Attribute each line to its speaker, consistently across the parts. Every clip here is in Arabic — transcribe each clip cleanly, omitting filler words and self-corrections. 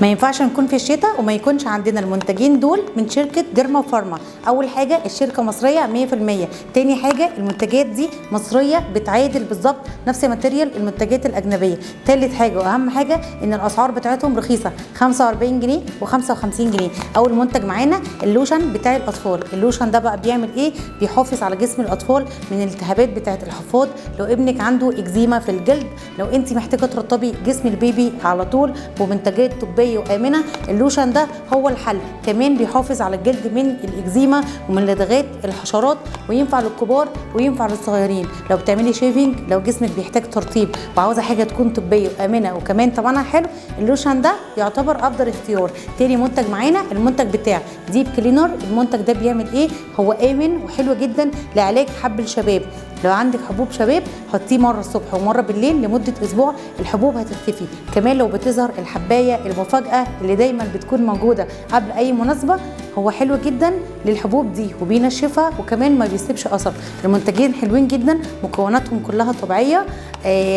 Speaker 1: ما ينفعش نكون في الشتاء وما يكونش عندنا المنتجين دول من شركه ديرما فارما. اول حاجه الشركه مصريه 100%، تاني حاجه المنتجات دي مصريه بتعادل بالظبط نفس ماتيريال المنتجات الاجنبيه، تالت حاجه واهم حاجه ان الاسعار بتاعتهم رخيصه 45 جنيه و55 جنيه. اول منتج معانا اللوشن بتاع الاطفال. اللوشن ده بقى بيعمل ايه؟ بيحافظ على جسم الاطفال من الالتهابات بتاعه الحفاض، لو ابنك عنده اكزيما في الجلد، لو انت محتاجه ترطبي جسم البيبي على طول بمنتجات طبيه وامنه، اللوشن ده هو الحل. كمان بيحافظ على الجلد من الاكزيما ومن لدغات الحشرات، وينفع للكبار وينفع للصغيرين. لو بتعملي شيفنج، لو جسمك بيحتاج ترطيب وعاوزه حاجه تكون طبيه وامنه وكمان طبعا حلو، اللوشن ده يعتبر افضل اختيار. تاني منتج معانا المنتج بتاع ديب كلينر. المنتج ده بيعمل ايه؟ هو امن وحلو جدا لعلاج حب الشباب. لو عندك حبوب شباب حطيه مره الصبح ومره بالليل لمده اسبوع، الحبوب هتختفي. كمان لو بتظهر الحبايه المفاجاه اللي دايما بتكون موجوده قبل اي مناسبه، هو حلو جدا للحبوب دي وبينشفها وكمان ما بيسيبش اثر. المنتجين حلوين جدا، مكوناتهم كلها طبيعيه.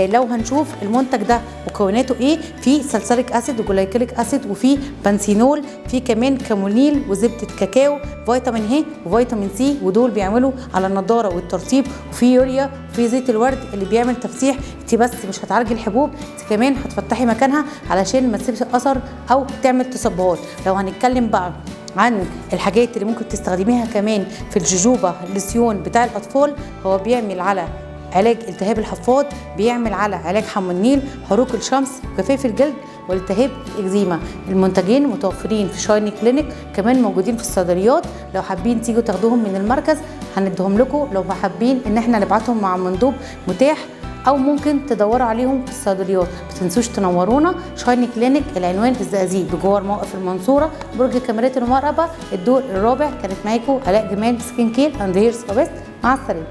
Speaker 1: لو هنشوف المنتج ده مكوناته ايه، في سلسليك اسيد وجلايكوليك اسيد وفي بنسينول، في كمان كامونيل وزبده كاكاو، فيتامين ه وفيتامين سي، ودول بيعملوا على النضاره والترطيب، وفي يوريا، وفي زيت الورد اللي بيعمل تفتيح. انت بس مش هتعالجي الحبوب، انت كمان هتفتحي مكانها علشان ما تسيبش اثر او تعمل تصبغات. لو هنتكلم بقى عن الحاجات اللي ممكن تستخدميها كمان في الجوجوبا اللسيون بتاع الاطفال، هو بيعمل على علاج التهاب الحفاض، بيعمل على علاج حمى النيل، حروق الشمس، جفاف الجلد، والتهاب الاكزيما. المنتجين متوفرين في شايني كلينيك، كمان موجودين في الصيدليات. لو حابين تيجوا تاخدوهم من المركز هنديهم لكم، لو حابين ان احنا نبعتهم مع مندوب متاح، او ممكن تدوروا عليهم في الصيدليات. ما تنسوش تنورونا. شايني كلينيك، العنوان الزقازيق بجوار موقف المنصوره، برج كاميرات المراقبه، الدور الرابع. كانت معاكم الاء جمال، سكين كير اند هير سبيست. مع السلامه.